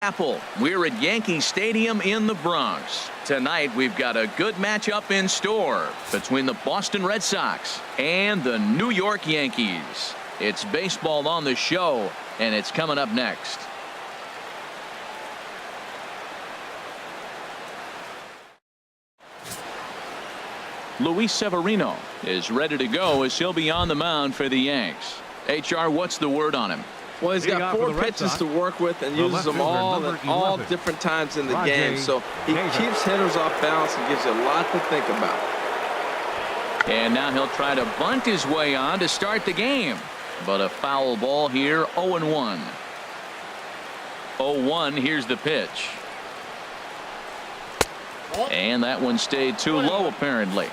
Apple. We're at Yankee Stadium in the Bronx. Tonight we've got a good matchup in store between the Boston Red Sox and the New York Yankees. It's baseball on the show, and it's coming up next. Luis Severino is ready to go as he'll be on the mound for the Yanks. HR, what's the word on him? Well, he's got 4 pitches to work with and uses them all at all different times in the game. So he keeps hitters off balance and gives you a lot to think about. And now he'll try to bunt his way on to start the game. But a foul ball here, 0-1. 0-1, here's the pitch. And that one stayed too low apparently.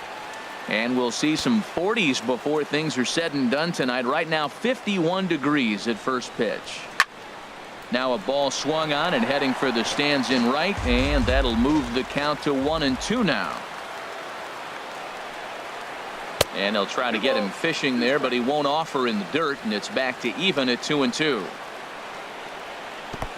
And we'll see some 40s before things are said and done tonight. Right now 51 degrees at first pitch. Now a ball swung on and heading for the stands in right, and that'll move the count to 1-2 now. And they'll try to get him fishing there, but he won't offer in the dirt, and it's back to even at 2-2.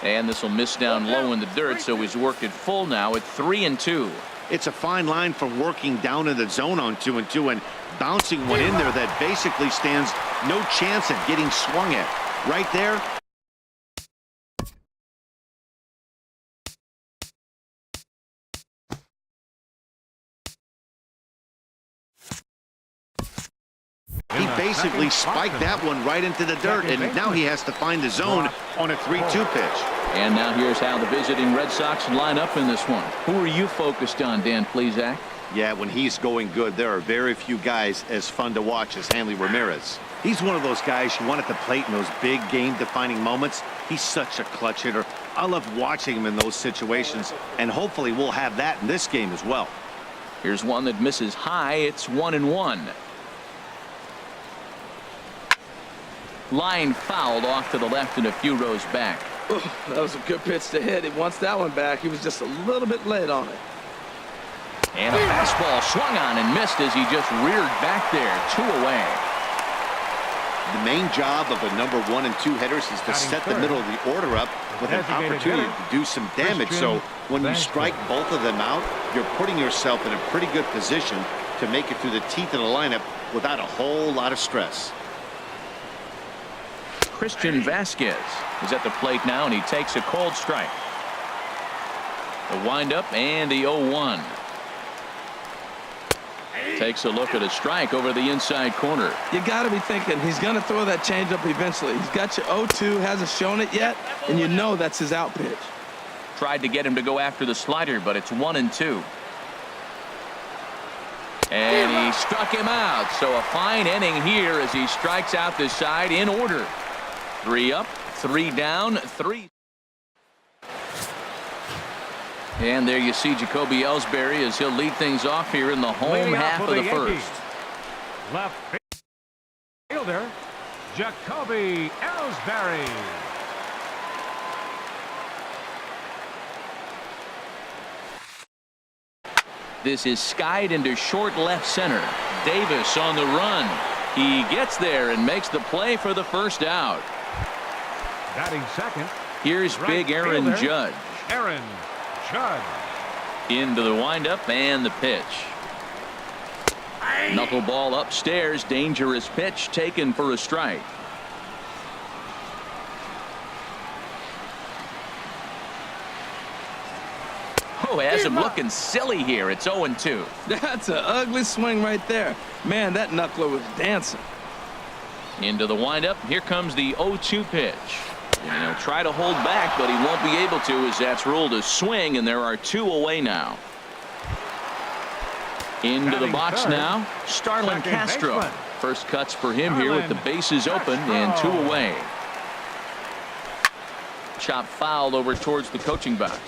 And this will miss down low in the dirt, so he's worked it full now at 3-2. It's a fine line from working down in the zone on 2-2 and bouncing one in there that basically stands no chance at getting swung at. Right there. He basically spiked that one right into the dirt, and now he has to find the zone on a 3-2 pitch. And now here's how the visiting Red Sox line up in this one. Who are you focused on, Dan Plesac? Yeah, when he's going good, there are very few guys as fun to watch as Hanley Ramirez. He's one of those guys you want at the plate in those big game-defining moments. He's such a clutch hitter. I love watching him in those situations, and hopefully we'll have that in this game as well. Here's one that misses high. It's 1-1. Line fouled off to the left and a few rows back. That was a good pitch to hit. He wants that one back. He was just a little bit late on it. And a fastball swung on and missed as he just reared back there. 2 away. The main job of a number 1 and 2 hitters is to set the middle of the order up with an opportunity to do some damage. So when you strike both of them out, you're putting yourself in a pretty good position to make it through the teeth of the lineup without a whole lot of stress. Christian Vasquez is at the plate now, and he takes a cold strike. The windup and the 0-1. Takes a look at a strike over the inside corner. You got to be thinking he's going to throw that changeup eventually. He's got you 0-2, hasn't shown it yet, and you know that's his out pitch. Tried to get him to go after the slider, but it's 1-2. And he struck him out. So a fine inning here as he strikes out the side in order. 3 up, 3 down, 3. And there you see Jacoby Ellsbury as he'll lead things off here in the home half of the first. Left fielder, Jacoby Ellsbury. This is skied into short left center. Davis on the run. He gets there and makes the play for the first out. Batting second. Here's big Aaron Judge. Aaron Judge. Into the windup and the pitch. Knuckleball upstairs. Dangerous pitch taken for a strike. Oh, has him looking silly here. It's 0-2. That's an ugly swing right there. Man, that knuckler was dancing. Into the windup. Here comes the 0-2 pitch. And he'll try to hold back, but he won't be able to as that's ruled a swing, and there are 2 away now. Into the box now, Starlin Castro. First cuts for him here with the bases open and 2 away. Chop fouled over towards the coaching box.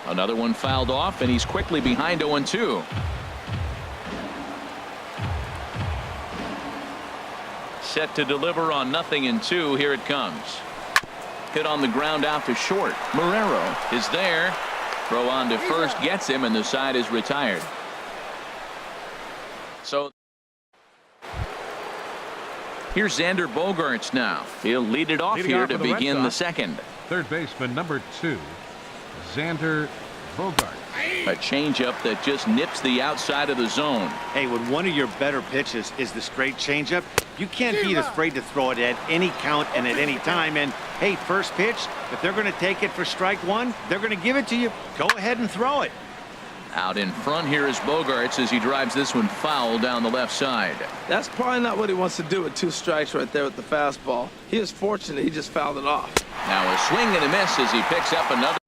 Another one fouled off, and he's quickly behind 0-2. Set to deliver on 0-2. Here it comes. Hit on the ground out to short. Marrero is there. Throw on to first gets him, and the side is retired. So Here's Xander Bogaerts now. He'll lead it off here to begin the second. Third baseman number 2, Xander Bogaerts. A changeup that just nips the outside of the zone. Hey, when one of your better pitches is the straight changeup, you can't be afraid to throw it at any count and at any time. And hey, first pitch, if they're going to take it for strike one, they're going to give it to you. Go ahead and throw it. Out in front here is Bogaerts as he drives this one foul down the left side. That's probably not what he wants to do with 2 strikes right there with the fastball. He is fortunate he just fouled it off. Now a swing and a miss as he picks up another.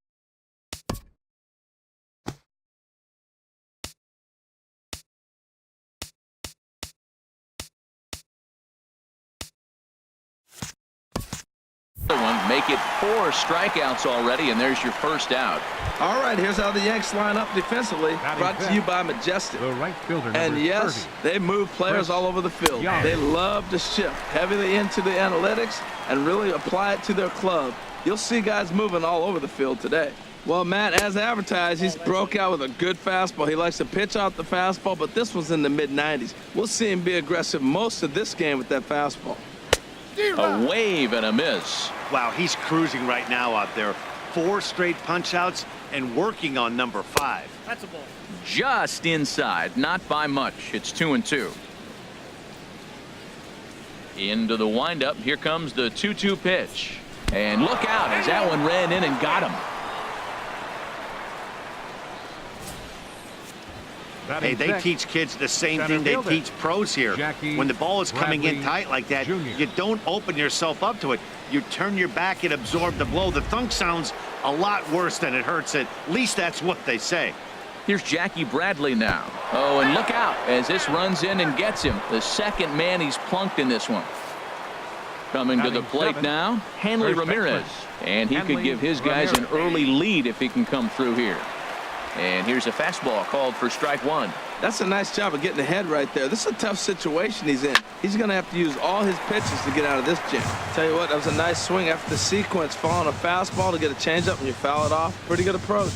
Make it 4 strikeouts already, and there's your first out. All right, here's how the Yanks line up defensively. Brought to you by Majestic. The right fielder, and yes, 30. they move players all over the field. They love to shift heavily into the analytics and really apply it to their club. You'll see guys moving all over the field today. Well, Matt, as advertised, he's broke out with a good fastball. He likes to pitch out the fastball, but this one's in the mid-90s. We'll see him be aggressive most of this game with that fastball. A wave and a miss. Wow, he's cruising right now out there. 4 straight punch-outs and working on number 5. That's a ball. Just inside, not by much. It's 2-2. Into the windup. Here comes the 2-2 pitch. And look out as that one ran in and got him. Hey, they teach kids the same thing they teach pros here. When the ball is coming in tight like that, you don't open yourself up to it. You turn your back and absorb the blow. The thunk sounds a lot worse than it hurts. At least that's what they say. Here's Jackie Bradley now. Oh, and look out as this runs in and gets him. The second man he's plunked in this one. Coming to the plate now, Hanley Ramirez. And he could give his guys an early lead if he can come through here. And here's a fastball called for strike 1. That's a nice job of getting ahead right there. This is a tough situation he's in. He's going to have to use all his pitches to get out of this jam. Tell you what, that was a nice swing after the sequence. Following a fastball to get a changeup and you foul it off. Pretty good approach.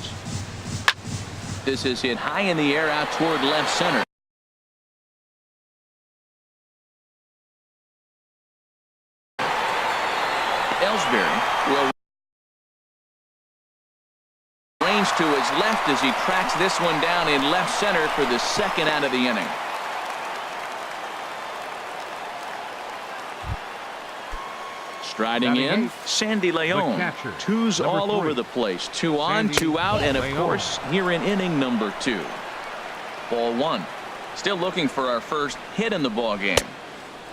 This is hit high in the air out toward left center. Ellsbury will to his left as he tracks this one down in left center for the second out of the inning. Striding in, Sandy Leon. 2's all over the place. 2 on, 2 out, and of course here in inning number 2. Ball 1. Still looking for our first hit in the ball game.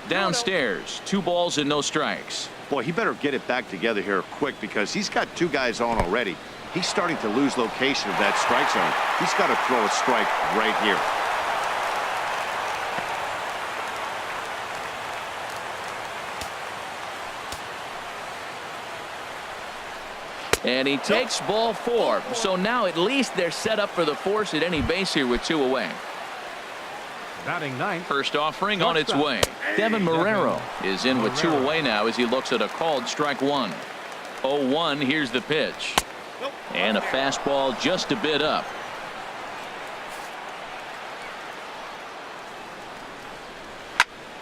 Downstairs, 2 balls and no strikes. Boy, he better get it back together here quick because he's got 2 guys on already. He's starting to lose location of that strike zone. He's got to throw a strike right here. And he takes ball 4. So now at least they're set up for the force at any base here with 2 away. Batting 9th. First offering on its way. Devin Marrero is in with 2 away now as he looks at a called strike 1. 0-1. Here's the pitch. And a fastball just a bit up.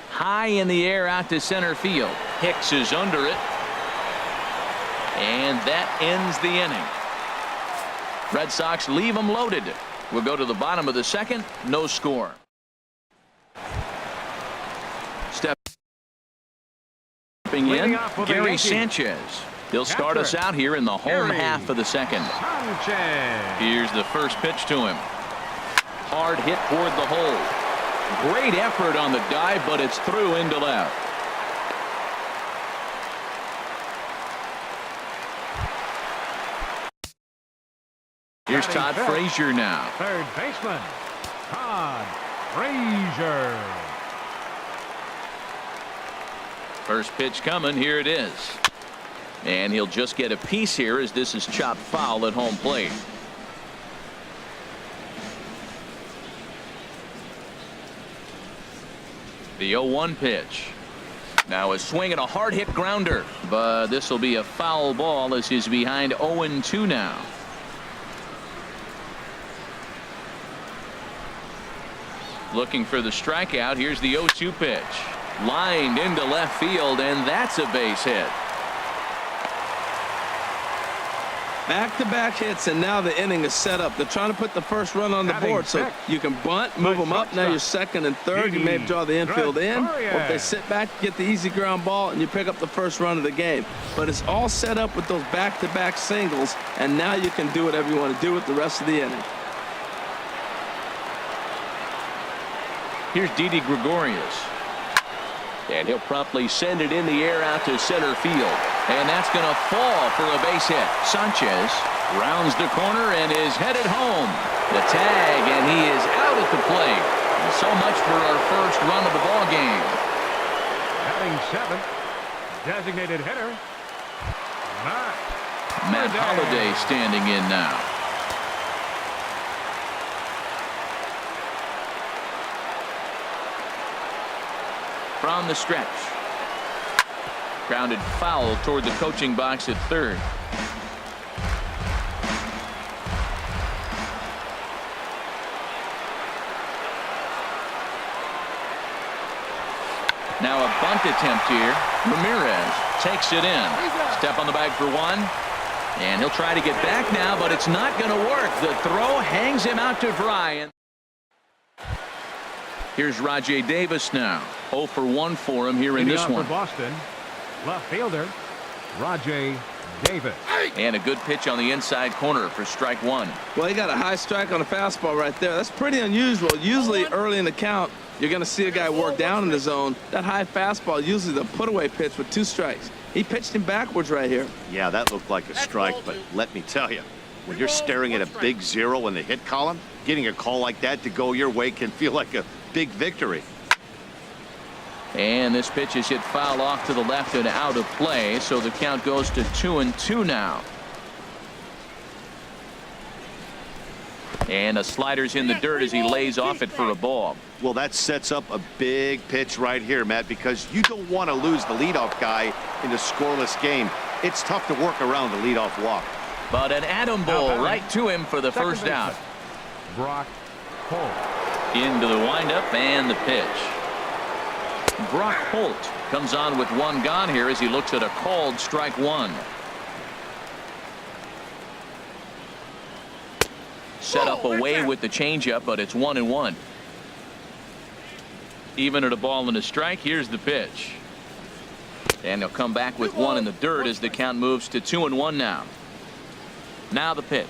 High in the air out to center field. Hicks is under it. And that ends the inning. Red Sox leave them loaded. We'll go to the bottom of the second. No score. Stepping in, Gary Sanchez. He'll start us out here in the home half of the second. Here's the first pitch to him. Hard hit toward the hole. Great effort on the dive, but it's through into left. Here's Todd Frazier now. Third baseman, Todd Frazier. First pitch coming. Here it is. And he'll just get a piece here as this is chopped foul at home plate. The 0-1 pitch. Now a swing and a hard hit grounder, but this will be a foul ball as he's behind 0-2 now. Looking for the strikeout. Here's the 0-2 pitch. Lined into left field, and that's a base hit. Back-to-back hits, and now the inning is set up. They're trying to put the first run on the board so you can bunt, move them up. Now you're second and third. You may draw the infield in. Or if they sit back, get the easy ground ball, and you pick up the first run of the game. But it's all set up with those back-to-back singles, and now you can do whatever you want to do with the rest of the inning. Here's Didi Gregorius. And he'll promptly send it in the air out to center field. And that's going to fall for a base hit. Sanchez rounds the corner and is headed home. The tag, and he is out at the plate. And so much for our first run of the ball game. Batting seventh, designated hitter, Matt Holliday standing in now. From the stretch. Grounded foul toward the coaching box at third. Now a bunt attempt here. Ramirez takes it in. Step on the bag for one. And he'll try to get back now, but it's not going to work. The throw hangs him out to dry. Here's Rajay Davis now. 0 for 1 for him here in this one. For Boston, left fielder Rajay Davis. And a good pitch on the inside corner for strike one. Well, he got a high strike on a fastball right there. That's pretty unusual. Usually early in the count, you're going to see a guy work down in the zone. That high fastball, usually the put-away pitch with 2 strikes. He pitched him backwards right here. Yeah, that looked like a strike, but let me tell you, when you're staring at a big 0 in the hit column, getting a call like that to go your way can feel like a big victory. And this pitch is hit foul off to the left and out of play, so the count goes to 2-2 now. And a slider's in the dirt as he lays off it for a ball. Well, that sets up a big pitch right here, Matt, because you don't want to lose the leadoff guy in a scoreless game. It's tough to work around the leadoff walk. But an atom ball right to him for the first out. Brock Holt. Into the windup and the pitch. Brock Holt comes on with 1 gone here as he looks at a called strike 1. Set up away with the changeup, but it's 1-1. Even at a ball and a strike, here's the pitch. And he'll come back with 1 in the dirt as the count moves to 2-1 now. Now the pitch.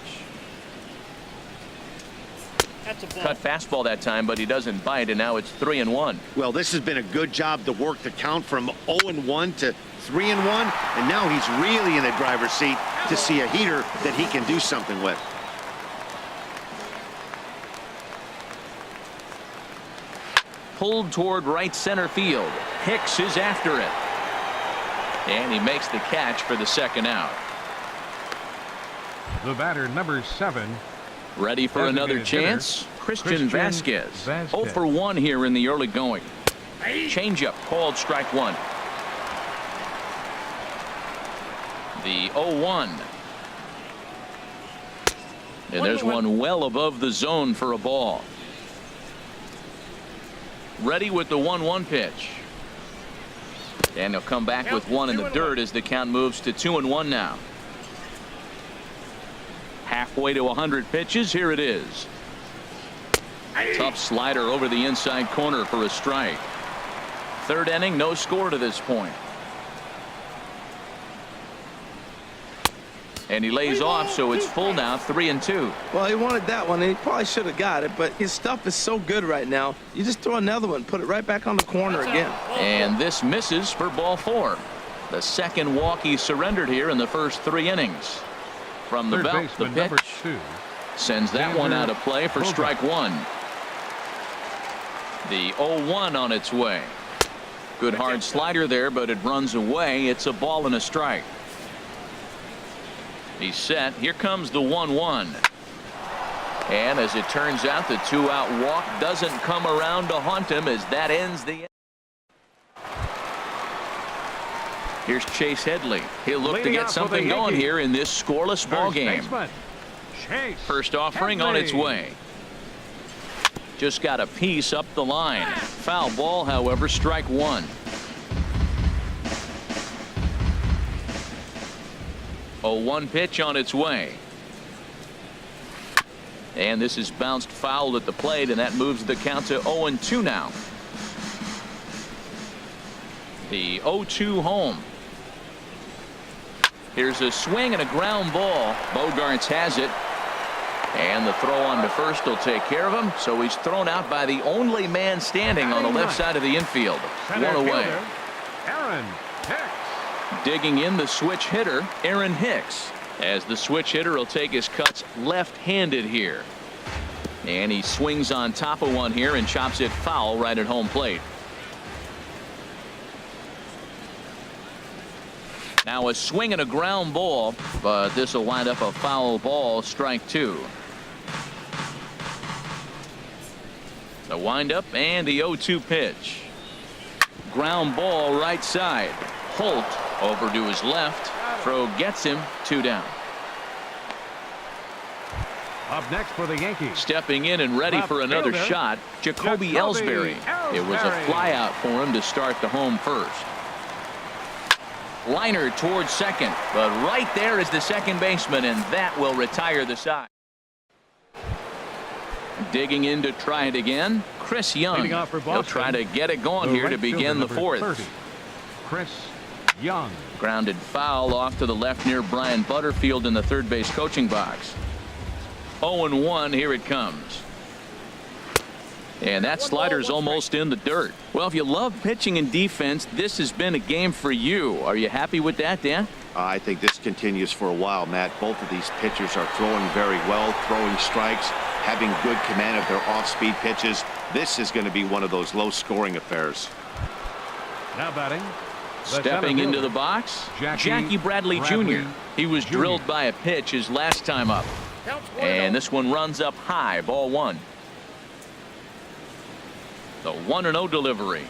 Cut fastball that time, but he doesn't bite, and now it's 3-1. Well, this has been a good job to work the count from 0-1 to 3-1, and now he's really in the driver's seat to see a heater that he can do something with. Pulled toward right center field. Hicks is after it. And he makes the catch for the second out. The batter, number 7. Ready for another chance. Christian Vasquez. 0 for 1 here in the early going. Changeup called strike 1. The 0-1. And there's one well above the zone for a ball. Ready with the 1-1 pitch. And he'll come back with 1 in the dirt as the count moves to 2-1 now. Halfway to 100 pitches. Here it is. Tough slider over the inside corner for a strike. Third inning, no score to this point. And he lays off, so it's full now, 3-2. Well, he wanted that one, and he probably should have got it, but his stuff is so good right now. You just throw another one, put it right back on the corner again. And this misses for ball 4. The second walk he surrendered here in the first 3 innings. From the belt, the pitch sends that one out of play for strike 1. The 0-1 on its way. Good hard slider there, but it runs away. It's a ball and a strike. He's set. Here comes the 1-1. And as it turns out, the 2-out walk doesn't come around to haunt him as that ends the inning. Here's Chase Headley. He'll look to get something going here in this scoreless ball game. First offering on its way. Just got a piece up the line. Foul ball, however, strike one. 0-1 pitch on its way. And this is bounced foul at the plate, and that moves the count to 0-2 now. The 0-2 home. Here's a swing and a ground ball. Bogaerts has it. And the throw on to first will take care of him. So he's thrown out by the only man standing on the left side of the infield. One away. Aaron Hicks. Digging in the switch hitter, Aaron Hicks. As the switch hitter will take his cuts left-handed here. And he swings on top of one here and chops it foul right at home plate. Now a swing and a ground ball, but this will wind up a foul ball, strike two. The windup and the 0-2 pitch. Ground ball right side. Holt over to his left. Throw gets him, 2 down. Up next for the Yankees. Stepping in and ready for another shot, Jacoby Ellsbury. It was a flyout for him to start the home first. Liner towards second, but right there is the second baseman, and that will retire the side. Digging in to try it again, Chris Young. He'll try to get it going here to begin the fourth. 30, Chris Young. Grounded foul off to the left near Brian Butterfield in the third base coaching box. 0-1, here it comes. And that slider's almost in the dirt. Well, if you love pitching and defense, this has been a game for you. Are you happy with that, Dan? I think this continues for a while, Matt. Both of these pitchers are throwing very well, throwing strikes, having good command of their off-speed pitches. This is going to be one of those low-scoring affairs. Now batting. Stepping into the box, Jackie Bradley Jr. He was drilled by a pitch his last time up. And this one runs up high, ball one. The 1-0 delivery.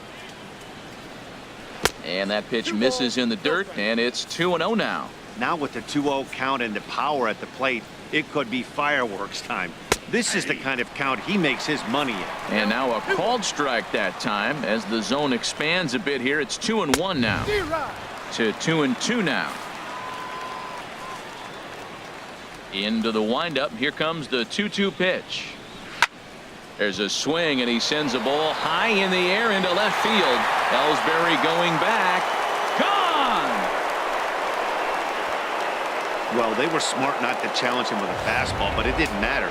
And that pitch misses in the dirt, and it's 2-0 now. Now with the 2-0 count and the power at the plate, it could be fireworks time. This is the kind of count he makes his money in. And now a called strike that time as the zone expands a bit here. It's 2-1 now to 2-2 now. Into the windup. Here comes the 2-2 pitch. There's a swing, and he sends a ball high in the air into left field. Ellsbury going back. Gone! Well, they were smart not to challenge him with a fastball, but it didn't matter.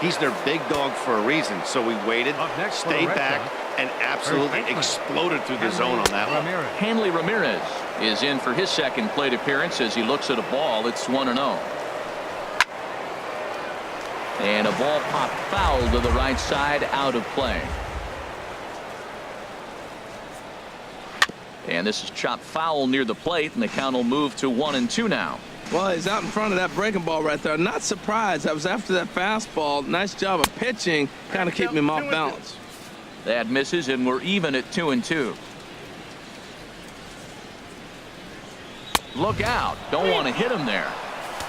He's their big dog for a reason, so he waited, stayed back, and absolutely exploded through the zone on that one. Hanley Ramirez is in for his second plate appearance as he looks at a ball. It's 1-0. And a ball popped foul to the right side, out of play. And this is chopped foul near the plate, and the count will move to 1-2 now. Well, he's out in front of that breaking ball right there. Not surprised. I was after that fastball. Nice job of pitching, kind of keeping him off balance. That misses, and we're even at 2-2. Look out. Don't want to hit him there.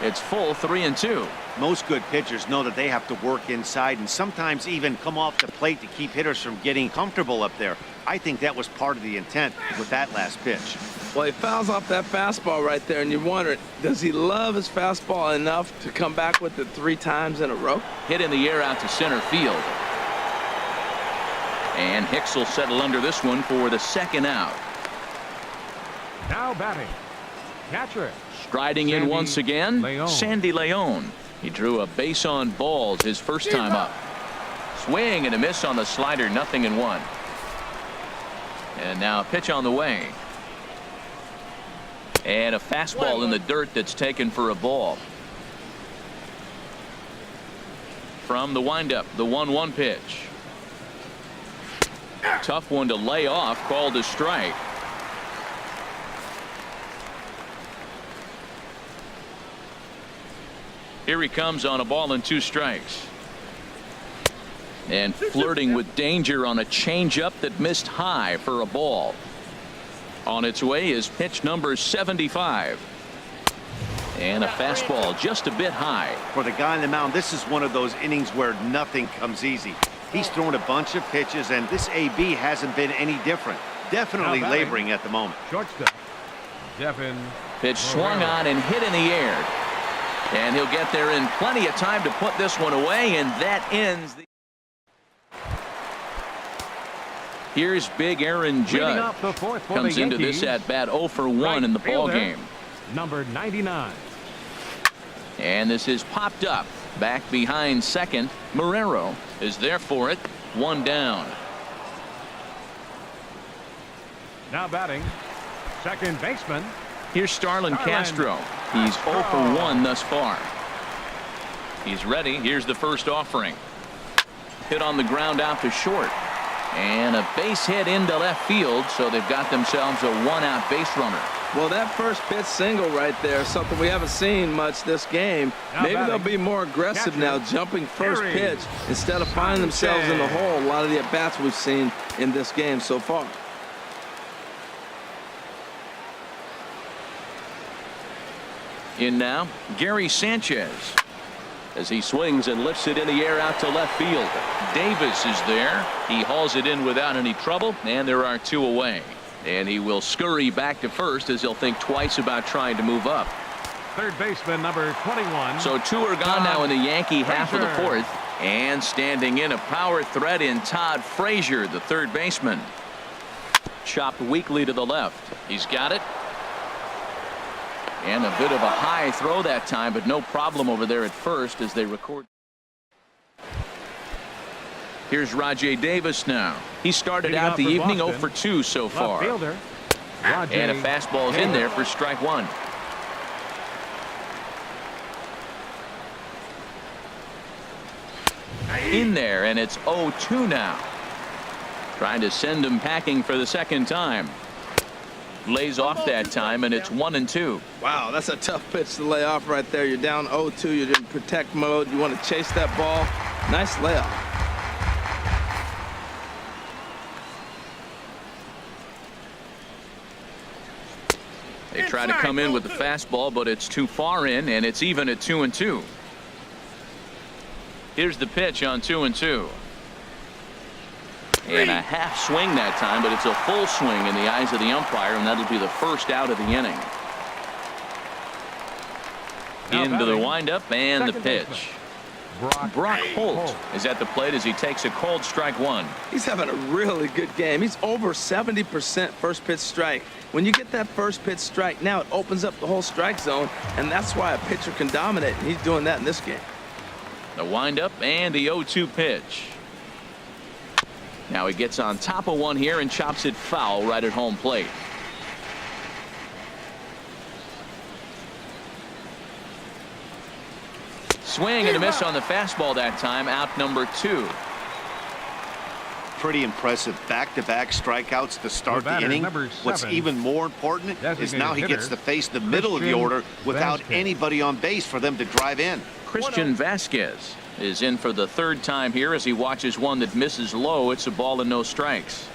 It's full 3-2. Most good pitchers know that they have to work inside and sometimes even come off the plate to keep hitters from getting comfortable up there. I think that was part of the intent with that last pitch. Well, he fouls off that fastball right there, and you wonder, does he love his fastball enough to come back with it 3 times in a row? Hit in the air out to center field. And Hicks will settle under this one for the second out. Now batting. Catcher. Striding in once again, Sandy Leon. He drew a base on balls his first time up. Swing and a miss on the slider, 0-1. And now a pitch on the way. And a fastball in the dirt that's taken for a ball. From the windup, the 1-1 pitch. Tough one to lay off, called a strike. Here he comes on a ball and 2 strikes. And flirting with danger on a changeup that missed high for a ball. On its way is pitch number 75. And a fastball just a bit high. For the guy on the mound, this is one of those innings where nothing comes easy. He's thrown a bunch of pitches, and this AB hasn't been any different. Definitely laboring at the moment. Shortstop, Devin. Pitch swung on and hit in the air. And he'll get there in plenty of time to put this one away, and that ends the... Here's big Aaron Judge. Comes into this at bat 0 for 1 in the ball game. Number 99. And this is popped up. Back behind second. Marrero is there for it. 1 down. Now batting, second baseman. Here's Starlin Castro. He's 0 for 1 thus far. He's ready. Here's the first offering. Hit on the ground out to short. And a base hit into left field, so they've got themselves a 1-out base runner. Well, that first pitch single right there is something we haven't seen much this game. Maybe they'll be more aggressive now, jumping first pitch instead of finding themselves in the hole. A lot of the at-bats we've seen in this game so far. In now, Gary Sanchez. As he swings and lifts it in the air out to left field. Davis is there. He hauls it in without any trouble, and there are 2 away. And he will scurry back to first as he'll think twice about trying to move up. Third baseman, number 21. So 2 are gone now in the Yankee half of the 4th. And standing in a power threat in Todd Frazier, the third baseman. Chopped weakly to the left. He's got it. And a bit of a high throw that time, but no problem over there at first as they record. Here's Rajay Davis now. He started out the evening 0 for 2 so far. And a fastball's in there for strike 1. In there, and it's 0-2 now. Trying to send him packing for the second time. Lays off that time, and it's 1-2. Wow, that's a tough pitch to lay off right there. You're down 0-2. You're in protect mode. You want to chase that ball. Nice layoff. They try to come in with the fastball, but it's too far in, and it's even at 2-2. Here's the pitch on 2-2. And a half swing that time, but it's a full swing in the eyes of the umpire, and that'll be the first out of the inning. Into the windup and the pitch. Brock Holt is at the plate as he takes a cold strike 1. He's having a really good game. He's over 70% first pitch strike. When you get that first pitch strike, now it opens up the whole strike zone, and that's why a pitcher can dominate, and he's doing that in this game. The windup and the 0-2 pitch. Now he gets on top of one here and chops it foul right at home plate. Swing and a miss on the fastball that time. Out number 2. Pretty impressive back-to-back strikeouts to start the inning. What's even more important is now he gets to face the middle of the order without anybody on base for them to drive in. Christian Vasquez is in for the 3rd time here as he watches one that misses low. It's a ball and no strikes.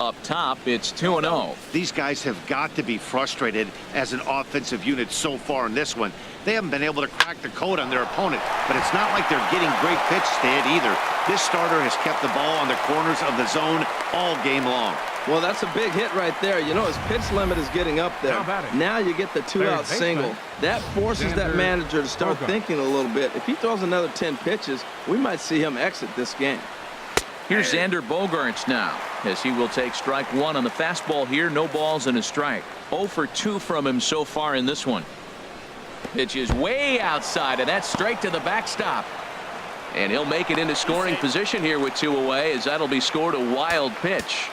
Up top, it's 2-0. These guys have got to be frustrated as an offensive unit so far in this one. They haven't been able to crack the code on their opponent, but it's not like they're getting great pitches to hit either. This starter has kept the ball on the corners of the zone all game long. Well, that's a big hit right there. You know, his pitch limit is getting up there. Now you get the 2-out single. That forces that manager to start thinking a little bit. If he throws another 10 pitches, we might see him exit this game. Here's Xander Bogaerts now as he will take strike 1 on the fastball here. No balls and a strike. 0 for 2 from him so far in this one. Pitch is way outside, and that's straight to the backstop. And he'll make it into scoring position here with 2 away as that'll be scored a wild pitch.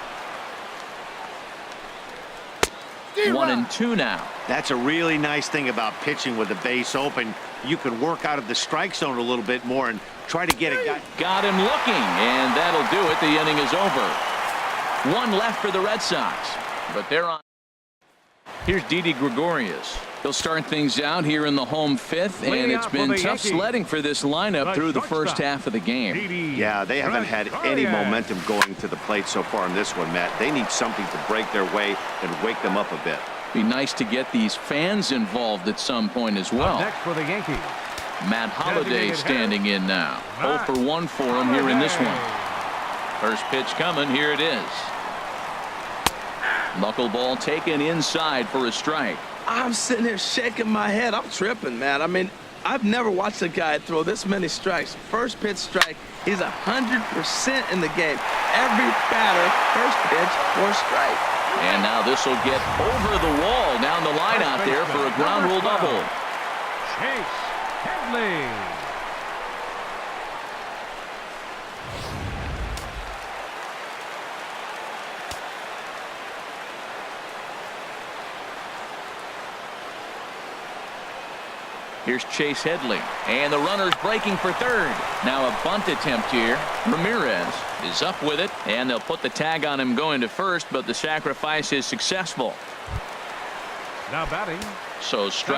1-2 now. That's a really nice thing about pitching with the base open. You can work out of the strike zone a little bit more and try to get a guy. Got him looking, and that'll do it. The inning is over. 1 left for the Red Sox, but they're on. Here's Didi Gregorius. He'll start things out here in the home 5th, and it's been tough sledding for this lineup through the first half of the game. Yeah, they haven't had any momentum going to the plate so far in this one, Matt. They need something to break their way and wake them up a bit. Be nice to get these fans involved at some point as well. Next for the Yankees, Matt Holliday standing in now. 0 for 1 for him here in this one. First pitch coming. Here it is. Knuckleball taken inside for a strike. I'm sitting here shaking my head. I'm tripping, man. I mean, I've never watched a guy throw this many strikes. First pitch strike. He's 100% in the game. Every batter, first pitch or strike. And now this will get over the wall down the line out there for a ground rule double. Chase Headley. Here's Chase Headley, and the runner's breaking for third. Now a bunt attempt here. Ramirez is up with it, and they'll put the tag on him going to first, but the sacrifice is successful. Now batting. So strike.